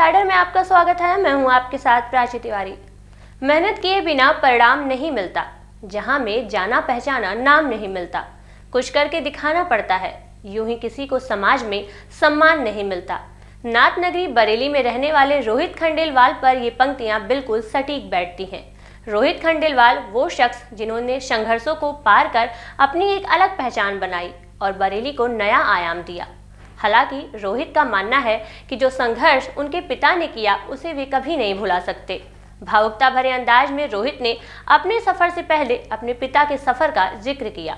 Insider में आपका स्वागत है। मैं हूं आपके साथ प्राची तिवारी। मेहनत किए बिना परिणाम नहीं मिलता, जहां में जाना पहचाना नाम नहीं मिलता, कुछ करके दिखाना पड़ता है, यूं ही किसी को समाज में सम्मान नहीं मिलता। नाथ नगरी बरेली में रहने वाले रोहित खंडेलवाल पर ये पंक्तियां बिल्कुल सटीक बैठती हैं। रोहित खंडेलवाल वो शख्स जिन्होंने संघर्षों को पार कर अपनी एक अलग पहचान बनाई और बरेली को नया आयाम दिया। हालांकि रोहित का मानना है कि जो संघर्ष उनके पिता ने किया उसे वे कभी नहीं भुला सकते। भावुकता भरे अंदाज में रोहित ने अपने सफर से पहले अपने पिता के सफर का जिक्र किया।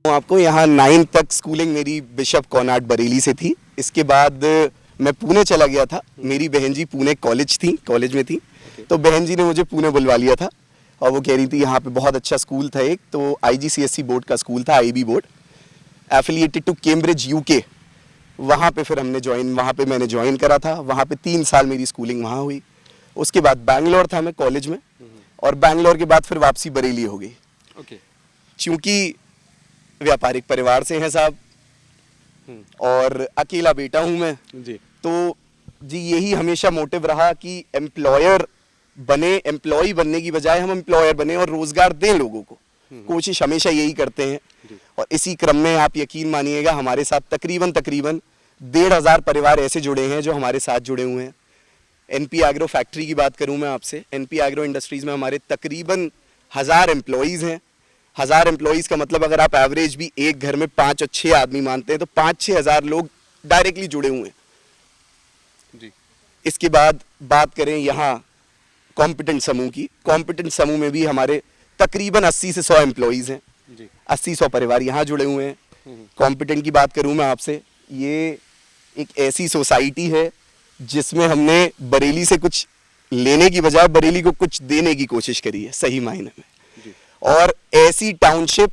आपको यहाँ 9 तक स्कूलिंग मेरी बिशप कॉनॉट बरेली से थी। इसके बाद मैं पुणे चला गया था। मेरी बहन जी पुणे कॉलेज में थी। तो बहन जी ने मुझे पुणे बुलवा लिया था और वो कह रही थी यहाँ पे बहुत अच्छा स्कूल था एक, तो IGCSE बोर्ड का स्कूल था, IB board, affiliated to Cambridge UK। वहाँ पे फिर वहाँ पे मैंने ज्वाइन करा था। वहाँ पे 3 साल मेरी स्कूलिंग वहाँ हुई। उसके बाद बैंगलोर था मैं कॉलेज में, और बैंगलोर के बाद फिर वापसी बरेली हो गई। चूँकि व्यापारिक परिवार से हैं साहब और अकेला बेटा हूं मैं जी, तो जी यही हमेशा मोटिव रहा कि एम्प्लॉय बनने की बजाय हम एम्प्लॉयर बने और रोजगार दें लोगों को। कोशिश हमेशा यही करते हैं। और इसी क्रम में आप यकीन मानिएगा हमारे साथ तकरीबन 1,500 परिवार ऐसे जुड़े हैं जो हमारे साथ जुड़े हुए हैं। NP एग्रो फैक्ट्री की बात करूं मैं आपसे, NP एग्रो इंडस्ट्रीज में हमारे तकरीबन 1000 एम्प्लॉयज़ हैं। 1000 एम्प्लॉयज़ का मतलब अगर आप एवरेज भी एक घर में 5 और 6 आदमी मानते हैं तो 5-6 हज़ार लोग डायरेक्टली जुड़े हुए हैं जी। इसके बाद बात करें यहाँ कॉम्पिटेंट समूह की, कॉम्पिटेंट समूह में भी हमारे तकरीबन 80 से 100 एम्प्लॉयज़ हैं जी। 80-100 परिवार यहाँ जुड़े हुए हैं। कॉम्पिटेंट की बात करूँ मैं आपसे, ये एक ऐसी सोसाइटी है जिसमें हमने बरेली से कुछ लेने की बजाय बरेली को कुछ देने की कोशिश करी है सही मायने में। और ऐसी टाउनशिप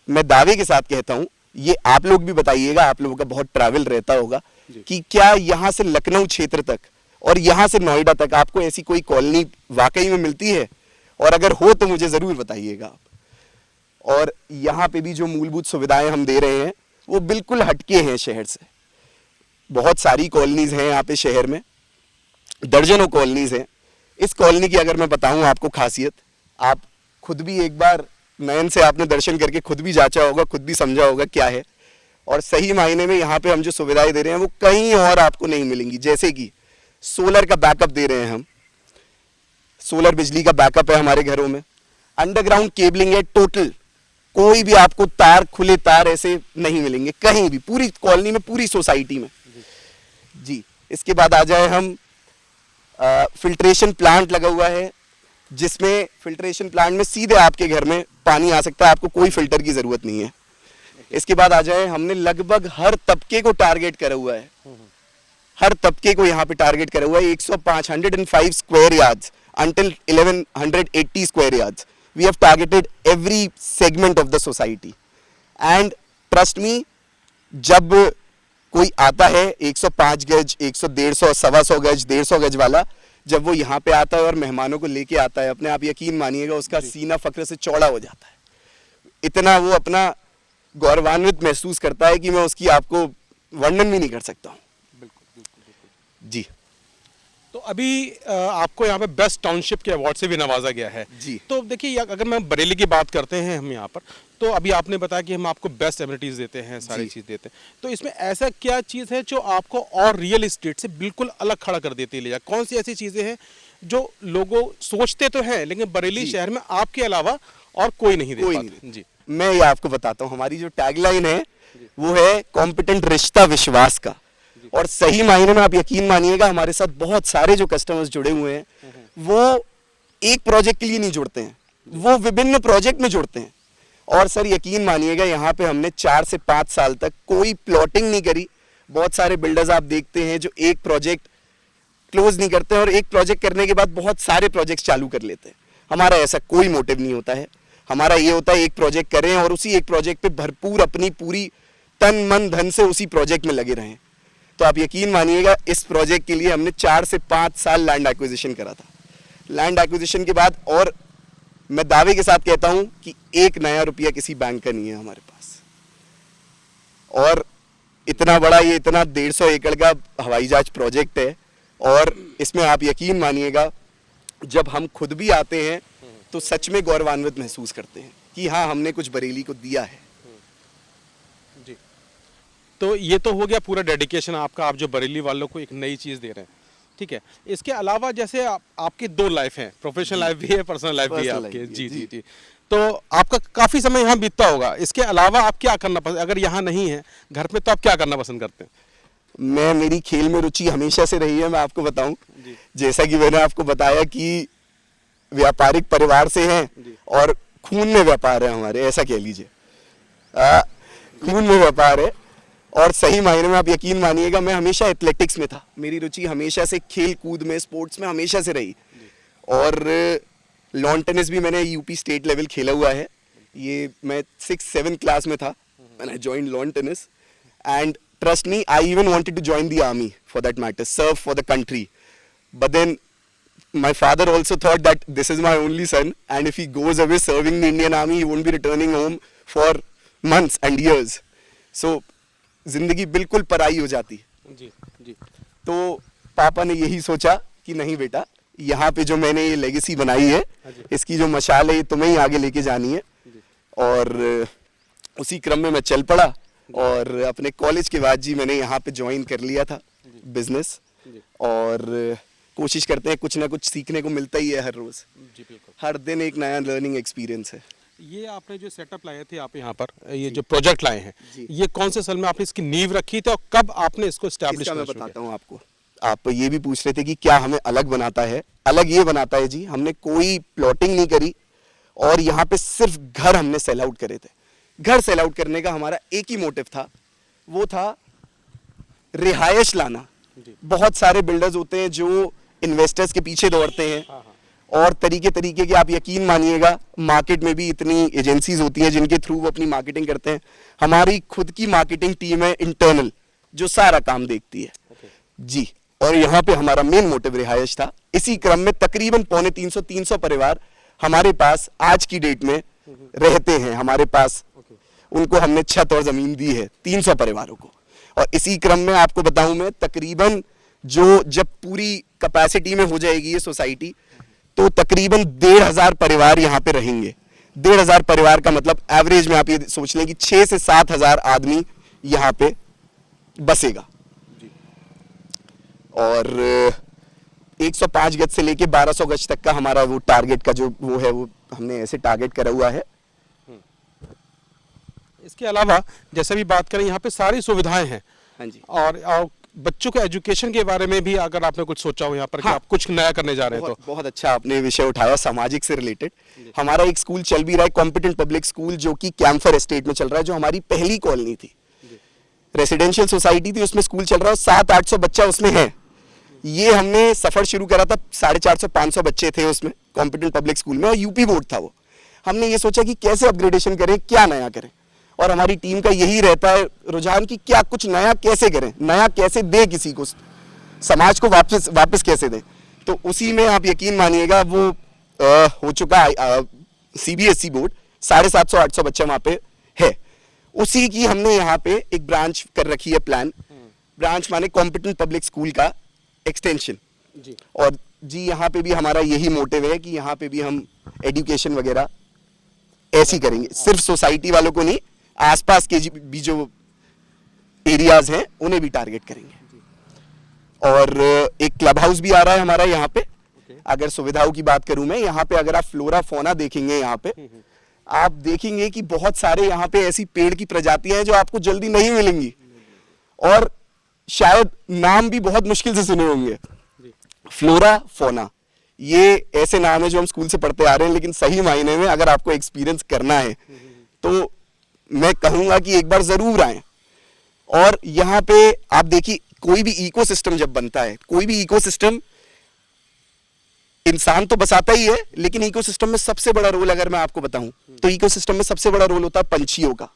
मैं दावे के साथ कहता हूं, ये आप लोग भी बताइएगा, आप लोगों का बहुत ट्रैवल रहता होगा, कि क्या यहाँ से लखनऊ क्षेत्र तक और यहाँ से नोएडा तक आपको ऐसी कोई कॉलोनी वाकई में मिलती है? और अगर हो तो मुझे ज़रूर बताइएगा आप। और यहाँ पे भी जो मूलभूत सुविधाएं हम दे रहे हैं वो बिल्कुल हटके हैं शहर से। बहुत सारी कॉलोनीज हैं यहाँ पे शहर में, दर्जनों कॉलोनीज हैं। इस कॉलोनी की अगर मैं बताऊं आपको खासियत, आप खुद भी एक बार नयन से आपने दर्शन करके खुद भी जांचा होगा, खुद भी समझा होगा क्या है। और सही मायने में यहाँ पे हम जो सुविधाएं दे रहे हैं वो कहीं और आपको नहीं मिलेंगी। जैसे कि सोलर का बैकअप दे रहे हैं हम, सोलर बिजली का बैकअप है हमारे घरों में, अंडरग्राउंड केबलिंग है टोटल, कोई भी आपको तार, खुले तार ऐसे नहीं मिलेंगे कहीं भी, पूरी कॉलोनी में, पूरी सोसाइटी में जी। इसके बाद आ जाए हम, फिल्ट्रेशन प्लांट लगा हुआ है, जिसमें फिल्ट्रेशन प्लांट में सीधे आपके घर में पानी आ सकता है, आपको कोई फिल्टर की जरूरत नहीं है। इसके बाद आ जाए, हमने लगभग हर तबके को टारगेट करा हुआ है, हर तबके को यहाँ पे टारगेट करा हुआ है। 105 square yards until 1180 square yards we have targeted every segment of the society and trust me, जब कोई आता है 105 गज, 100, 150, 125 गज, 150 गज वाला, जब वो यहाँ पे आता है और मेहमानों को लेके आता है, अपने आप यकीन मानिएगा उसका सीना फक्र से चौड़ा हो जाता है। इतना वो अपना गौरवान्वित महसूस करता है कि मैं उसकी आपको वर्णन भी नहीं कर सकता हूँ। बिल्कुल जी। तो अभी आपको यहाँ पे बेस्ट टाउनशिप के अवार्ड से भी नवाजा गया है जी। तो देखिए, अगर मैं बरेली की बात करते हैं हम यहाँ पर, तो अभी आपने बताया कि हम आपको बेस्ट एमिनिटीज देते हैं, सारी चीज़ देते हैं, तो इसमें ऐसा क्या चीज़ है जो आपको और रियल एस्टेट से बिल्कुल अलग खड़ा कर देती है? लिया कौन सी ऐसी चीज़ें हैं जो लोगों सोचते तो हैं लेकिन बरेली शहर में आपके अलावा और कोई नहीं दे पाता? जी, मैं ये आपको बताता हूँ, हमारी जो टैगलाइन है वो है कॉम्पिटेंट रिश्ता विश्वास का। और सही मायने में आप यकीन मानिएगा, हमारे साथ बहुत सारे जो कस्टमर्स जुड़े हुए हैं वो एक प्रोजेक्ट के लिए नहीं जुड़ते हैं, वो विभिन्न प्रोजेक्ट में जुड़ते हैं। और सर यकीन मानिएगा, यहाँ पे हमने 4 से 5 साल तक कोई प्लॉटिंग नहीं करी। बहुत सारे बिल्डर्स आप देखते हैं जो एक प्रोजेक्ट क्लोज नहीं करते और एक प्रोजेक्ट करने के बाद बहुत सारे प्रोजेक्ट्स चालू कर लेते हैं। हमारा ऐसा कोई मोटिव नहीं होता है। हमारा ये होता है एक प्रोजेक्ट करें और उसी एक प्रोजेक्ट पे भरपूर अपनी पूरी तन मन धन से उसी प्रोजेक्ट में लगे रहें। तो आप यकीन मानिएगा, इस प्रोजेक्ट के लिए हमने 4 से 5 साल लैंड एक्विजिशन करा था। लैंड एक्विजिशन के बाद, और मैं दावे के साथ कहता हूं कि एक नया रुपया किसी बैंक का नहीं है हमारे पास। और इतना बड़ा, ये इतना 150 एकड़ का हवाई जहाज प्रोजेक्ट है, और इसमें आप यकीन मानिएगा जब हम खुद भी आते हैं तो सच में गौरवान्वित महसूस करते हैं कि हाँ, हमने कुछ बरेली को दिया है। जी। तो ये तो हो गया पूरा डेडिकेशन आपका, आप जो बरेली वालों को एक नई चीज़ दे रहे हैं, ठीक है। इसके अलावा जैसे आपकी 2 लाइफ हैं, प्रोफेशनल लाइफ भी है, पर्सनल लाइफ भी है आपके। जी जी जी। तो आपका काफ़ी समय यहाँ बीतता होगा, इसके अलावा आप क्या करना पसंद, अगर यहाँ नहीं है घर में, तो आप क्या करना पसंद करते हैं? मेरी खेल में रुचि हमेशा से रही है। मैं आपको बताऊं, जैसा कि मैंने आपको बताया कि व्यापारिक परिवार से हैं और खून में व्यापार है हमारे, ऐसा कह लीजिए, खून में व्यापार है। और सही मायने में आप यकीन मानिएगा, मैं हमेशा एथलेटिक्स में था, मेरी रुचि हमेशा से खेल कूद में, स्पोर्ट्स में हमेशा से रही। और लॉन टेनिस भी मैंने यूपी स्टेट लेवल खेला हुआ है। ये मैं 6-7 क्लास में था when I joined lawn tennis, and trust me, I even wanted to join the army for that matter, serve for the country. But then my father also thought that this is my only son, and if he goes away serving the Indian army, he won't be returning home for months and years. So जिंदगी बिल्कुल पराई हो जाती है। जी जी। तो पापा ने यही सोचा कि नहीं बेटा, यहाँ पे जो मैंने ये लेगेसी बनाई है, इसकी जो मशाल है, ये तुम्हें ही आगे लेके जानी है। और उसी क्रम में मैं चल पड़ा, और अपने कॉलेज के बाद जी मैंने यहाँ पे ज्वाइन कर लिया था बिजनेस। और कोशिश करते हैं, कुछ ना कुछ सीखने को मिलता ही है हर रोज। जी बिल्कुल, हर दिन एक नया लर्निंग एक्सपीरियंस है। ये आपने जो सेटअप लाए थे आप यहाँ पर, ये जो प्रोजेक्ट लाए हैं, ये कौन से साल में आपने इसकी नींव रखी थी और कब आपने इसको एस्टैब्लिश किया? मैं बताता हूँ आपको। आप ये भी पूछ रहे थे कि क्या हमें अलग बनाता है। अलग ये बनाता है जी, हमने कोई प्लॉटिंग नहीं करी, और यहाँ पे सिर्फ घर हमने सेल आउट करे थे। घर सेल आउट करने का हमारा एक ही मोटिव था, वो था रिहायश लाना। बहुत सारे बिल्डर्स होते हैं जो इन्वेस्टर्स के पीछे दौड़ते हैं, और तरीके के, आप यकीन मानिएगा, मार्केट में भी इतनी एजेंसीज होती हैं जिनके थ्रू वो अपनी मार्केटिंग करते हैं। हमारी खुद की मार्केटिंग टीम है इंटरनल, जो सारा काम देखती है। जी। और यहाँ पे हमारा मेन मोटिव रिहायश था। इसी क्रम में तकरीबन 250-300 परिवार हमारे पास आज की डेट में रहते हैं। हमारे पास उनको हमने छत और जमीन दी है 300 परिवारों को, और इसी क्रम में आपको बताऊं मैं, तकरीबन जो जब पूरी कैपेसिटी में हो जाएगी ये सोसाइटी, तो तकरीबन 1,500 परिवार यहाँ पे रहेंगे। 1,500 परिवार का मतलब एवरेज में आप ये सोच लें कि 6 से 7,000 आदमी यहाँ पे बसेगा। और 105 गज से लेके 1200 गज तक का हमारा वो टारगेट का जो वो है, वो हमने ऐसे टारगेट करा हुआ है। इसके अलावा जैसे भी बात करें, यहाँ पे सारी सुविधाएं हैं। हाँ जी। और बच्चों के एजुकेशन के बारे में भी अगर आपने कुछ सोचा हो यहाँ पर कि हाँ, आप कुछ नया करने जा रहे हैं, तो बहुत अच्छा आपने विषय उठाया सामाजिक से रिलेटेड। हमारा एक स्कूल चल भी रहा है, कॉम्पिटेंट पब्लिक स्कूल, जो कि कैंफर एस्टेट में चल रहा है, जो हमारी पहली कॉलोनी थी, रेसिडेंशियल सोसाइटी थी, उसमें स्कूल चल रहा है, 700-800 बच्चा उसमें है। ये हमने सफर शुरू करा था, 450-500 बच्चे थे उसमें कॉम्पिटेंट पब्लिक स्कूल में, और यूपी बोर्ड था वो। हमने ये सोचा कि कैसे अपग्रेडेशन करें, क्या नया करें, और हमारी टीम का यही रहता है रुझान कि क्या कुछ नया कैसे करें, नया कैसे दें किसी को, समाज को वापस कैसे दें। तो उसी में आप यकीन मानिएगा वो हो चुका है CBSE बोर्ड, 750-800 बच्चा वहाँ पे है। उसी की हमने यहाँ पे एक ब्रांच कर रखी है, प्लान ब्रांच माने कॉम्पिटेंट पब्लिक स्कूल का एक्सटेंशन जी। और जी यहाँ पे भी हमारा यही मोटिव है कि यहाँ पे भी हम एजुकेशन वगैरह ऐसी करेंगे, सिर्फ सोसाइटी वालों को नहीं, आसपास के भी जो एरियाज हैं उन्हें भी टारगेट करेंगे। और एक क्लब हाउस भी आ रहा है हमारा यहाँ पे। अगर सुविधाओं की बात करूं मैं, यहाँ पे अगर आप फ्लोरा फोना देखेंगे, यहाँ पे आप देखेंगे कि बहुत सारे यहाँ पे ऐसी पेड़ की प्रजातियां हैं जो आपको जल्दी नहीं मिलेंगी, और शायद नाम भी बहुत मुश्किल से सुने होंगे। फ्लोरा फोना, ये ऐसे नाम है जो हम स्कूल से पढ़ते आ रहे हैं, लेकिन सही मायने में अगर आपको एक्सपीरियंस करना है तो मैं कहूंगा कि एक बार जरूर आएं। और यहाँ पे आप देखिए, कोई भी इकोसिस्टम जब बनता है, कोई भी इकोसिस्टम, इंसान तो बसाता ही है, लेकिन इकोसिस्टम में सबसे बड़ा रोल अगर मैं आपको बताऊं तो इकोसिस्टम में सबसे बड़ा रोल होता है पंछियों का,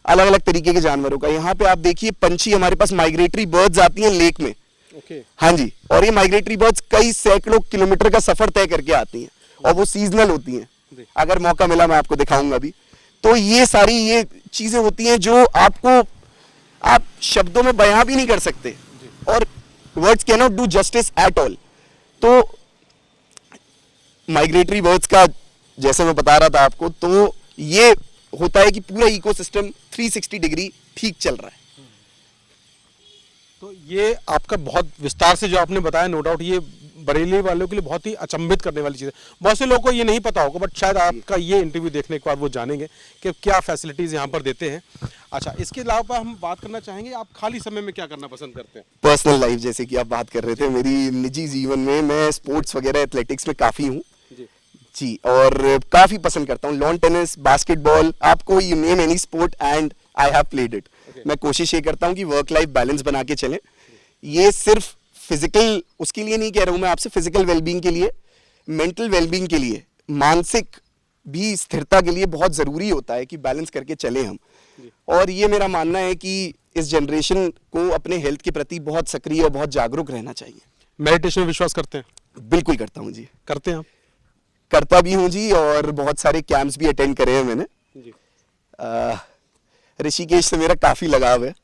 अलग अलग तरीके के जानवरों का। यहाँ पे आप देखिए पंछी, हमारे पास माइग्रेटरी बर्ड्स आती हैं लेक में। हाँ जी, और ये माइग्रेटरी बर्ड्स कई सैकड़ों किलोमीटर का सफर तय करके आती हैं, और वो सीजनल होती हैं। अगर मौका मिला मैं आपको दिखाऊंगा अभी। तो ये सारी ये चीजें होती हैं जो आपको आप शब्दों में बयां भी नहीं कर सकते, और words can not do justice at all. तो माइग्रेटरी बर्ड्स का जैसे मैं बता रहा था आपको, तो ये होता है कि पूरा इकोसिस्टम 360 डिग्री ठीक चल रहा है। तो ये आपका बहुत विस्तार से जो आपने बताया, नो डाउट ये बरेली वालों के लिए बहुत ही अचंभित करने वाली चीज़ है। बहुत से लोगों को ये नहीं पता होगा, बट शायद आपका ये इंटरव्यू देखने के बाद वो जानेंगे कि क्या फैसिलिटीज़ यहाँ पर देते हैं। अच्छा, इसके अलावा हम बात करना चाहेंगे, आप खाली समय में क्या करना पसंद करते हैं? पर्सनल लाइफ, जैसे कि आप बात कर रहे थे, मेरी निजी जीवन में मैं स्पोर्ट्स वगैरह एथलेटिक्स में काफ़ी हूँ जी, और काफ़ी पसंद करता हूँ। लॉन टेनिस, बास्केटबॉल, आपको you name any sport and I have played it. मैं कोशिश ये करता हूँ कि वर्क लाइफ बैलेंस बना के चलें। ये सिर्फ फिजिकल उसके लिए नहीं कह रहा हूँ मैं आपसे, फिजिकल वेलबींग के लिए, मेंटल वेलबींग के लिए, मानसिक भी स्थिरता के लिए बहुत ज़रूरी होता है कि बैलेंस करके चलें हम। और ये मेरा मानना है कि इस जनरेशन को अपने हेल्थ के प्रति बहुत सक्रिय और बहुत जागरूक रहना चाहिए। मेडिटेशन में विश्वास करते हैं? बिल्कुल करता हूँ जी। करते हैं आप? करता भी हूँ जी, और बहुत सारे कैंप्स भी अटेंड करे हैं मैंने जी। ऋषिकेश से मेरा काफ़ी लगाव है,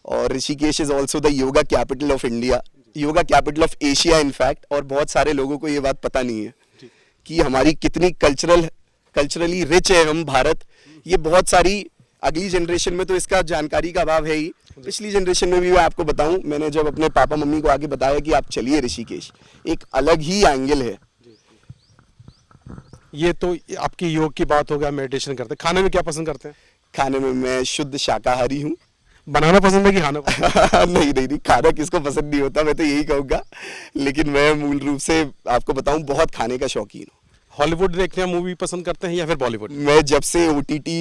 और Rishikesh is also the yoga capital of India, yoga capital of Asia in fact. और बहुत सारे लोगों को ये बात पता नहीं है कि हमारी कितनी कल्चरली रिच है हम भारत। ये बहुत सारी अगली जनरेशन में तो इसका जानकारी का अभाव है ही, पिछली जनरेशन में भी मैं आपको बताऊं, मैंने जब अपने पापा मम्मी को आगे बताया कि आप चलिए ऋषिकेश, एक अलग ही एंगल है। ये तो आपकी योग की बात हो गया, मेडिटेशन करते हैं। खाने में क्या पसंद करते हैं? खाने में मैं शुद्ध शाकाहारी हूँ। बनाना पसंद है कि खाना पसंद? नहीं, खाना किसको पसंद नहीं होता, मैं तो यही कहूँगा। लेकिन मैं मूल रूप से आपको बताऊं, बहुत खाने का शौकीन हूँ। हॉलीवुड देखते हैं, मूवी पसंद करते हैं या फिर बॉलीवुड? मैं जब से OTT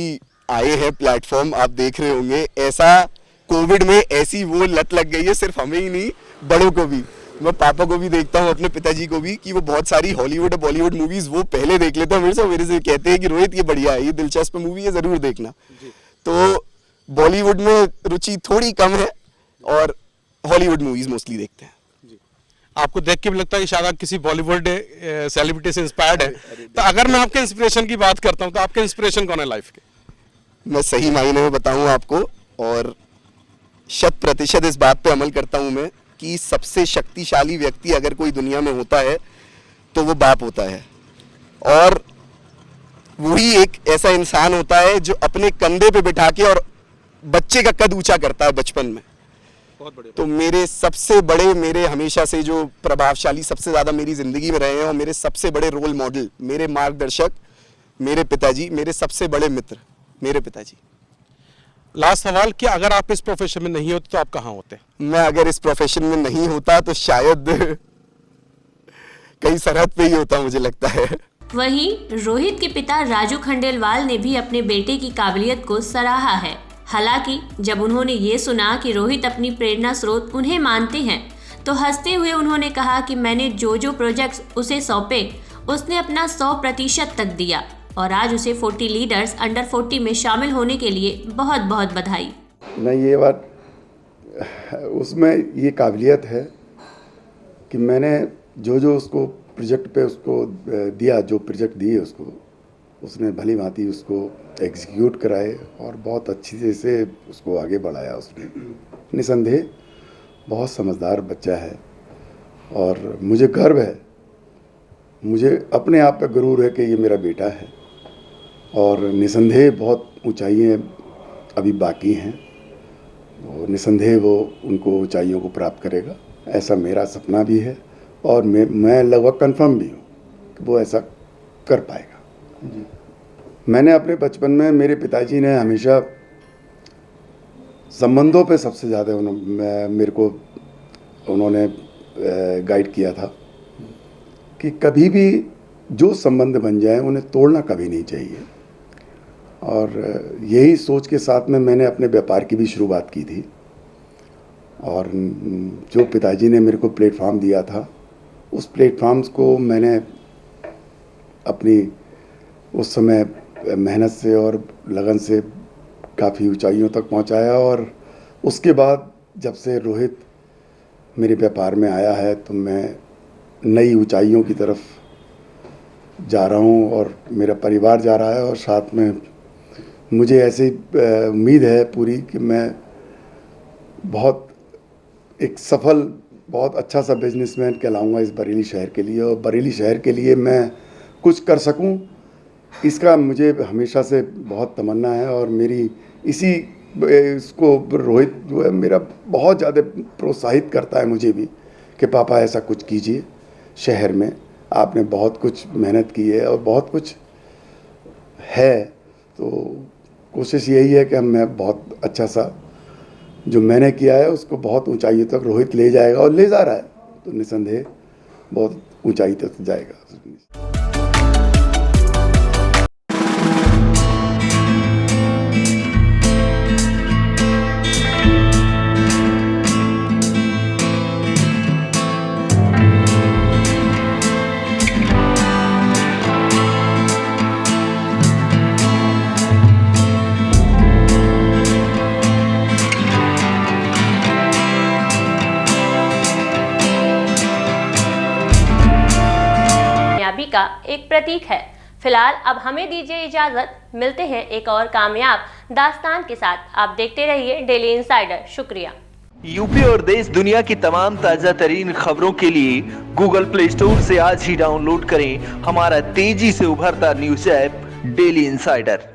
आए हैं प्लेटफॉर्म, आप देख रहे होंगे, ऐसा कोविड में ऐसी वो लत लग गई है, सिर्फ हमें ही नहीं बड़ों को भी। मैं पापा को भी देखता हूँ, अपने पिताजी को भी, कि वो बहुत सारी हॉलीवुड और बॉलीवुड मूवीज वो पहले देख लेते हैं मेरे से कहते हैं कि रोहित ये बढ़िया है, ये दिलचस्प मूवी है, जरूर देखना। तो बॉलीवुड में रुचि थोड़ी कम है, और हॉलीवुड मूवीज मोस्टली देखते हैं। आपको देख के भी लगता है कि शायद आप किसी बॉलीवुड सेलिब्रिटी से इंस्पायर्ड है? तो अगर मैं आपके इंस्पिरेशन की बात करता हूँ, तो आपके इंस्पिरेशन कौन है लाइफ के? मैं सही मायने में बताऊँ आपको, और 100% इस बात पे अमल करता हूँ मैं कि सबसे शक्तिशाली व्यक्ति अगर कोई दुनिया में होता है तो वो बाप होता है, और वही एक ऐसा इंसान होता है जो अपने कंधे पे बिठा के और बच्चे का कद ऊंचा करता है बचपन में। बहुत बढ़िया। तो मेरे सबसे बड़े, मेरे हमेशा से जो प्रभावशाली सबसे ज़्यादा मेरी ज़िंदगी में रहे हैं, और मेरे सबसे बड़े रोल मॉडल, मेरे मार्गदर्शक, मेरे पिताजी, मेरे सबसे बड़े मित्र मेरे पिताजी। लास्ट सवाल, कि अगर आप इस प्रोफेशन में नहीं होते तो आप कहाँ होते? मैं अगर इस प्रोफेशन में नहीं होता तो शायद कहीं सरहद पे ही होता, मुझे लगता है। वहीं रोहित के पिता राजू खंडेलवाल ने भी अपने बेटे की काबिलियत को सराहा है। हालांकि जब उन्होंने ये सुना कि रोहित अपनी प्रेरणा स्रोत उन्हें मानते हैं तो हंसते हुए उन्होंने कहा कि मैंने जो प्रोजेक्ट्स उसे सौंपे उसने अपना 100% तक दिया, और आज उसे 40 लीडर्स अंडर 40 में शामिल होने के लिए बहुत बहुत बधाई। नहीं, ये बात उसमें ये काबिलियत है कि मैंने जो उसको प्रोजेक्ट पे उसको दिया, जो प्रोजेक्ट दिए उसको, उसने भली भांति उसको एग्जीक्यूट कराए और बहुत अच्छी से उसको आगे बढ़ाया उसने। निसंदेह बहुत समझदार बच्चा है और मुझे गर्व है, मुझे अपने आप पे गुरूर है कि ये मेरा बेटा है, और निसंदेह बहुत ऊंचाइयाँ अभी बाकी हैं, और निसंदेह वो उनको ऊंचाइयों को प्राप्त करेगा, ऐसा मेरा सपना भी है, और मैं लगभग कंफर्म भी हूँ कि वो ऐसा कर पाएगा। मैंने अपने बचपन में, मेरे पिताजी ने हमेशा संबंधों पे सबसे ज़्यादा मेरे को उन्होंने गाइड किया था कि कभी भी जो संबंध बन जाए उन्हें तोड़ना कभी नहीं चाहिए, और यही सोच के साथ में मैंने अपने व्यापार की भी शुरुआत की थी। और जो पिताजी ने मेरे को प्लेटफॉर्म दिया था, उस प्लेटफॉर्म्स को मैंने अपनी उस समय मेहनत से और लगन से काफ़ी ऊंचाइयों तक पहुंचाया, और उसके बाद जब से रोहित मेरे व्यापार में आया है तो मैं नई ऊंचाइयों की तरफ जा रहा हूं, और मेरा परिवार जा रहा है, और साथ में मुझे ऐसी उम्मीद है पूरी कि मैं बहुत एक सफल, बहुत अच्छा सा बिजनेसमैन कहलाऊंगा इस बरेली शहर के लिए, और बरेली शहर के लिए मैं कुछ कर सकूं, इसका मुझे हमेशा से बहुत तमन्ना है। और मेरी इसी इसको रोहित जो है मेरा बहुत ज़्यादा प्रोत्साहित करता है मुझे भी कि पापा ऐसा कुछ कीजिए शहर में, आपने बहुत कुछ मेहनत की है और बहुत कुछ है, तो कोशिश यही है कि मैं बहुत अच्छा सा जो मैंने किया है उसको बहुत ऊंचाइयों तक रोहित ले जाएगा, और ले जा रहा है, तो निसंदेह बहुत ऊंचाई तक जाएगा। का एक प्रतीक है। फिलहाल अब हमें दीजिए इजाजत, मिलते हैं एक और कामयाब दास्तान के साथ। आप देखते रहिए डेली इंसाइडर। शुक्रिया। यूपी और देश दुनिया की तमाम ताजा तरीन खबरों के लिए गूगल प्ले स्टोर से आज ही डाउनलोड करें हमारा तेजी से उभरता न्यूज ऐप डेली इंसाइडर।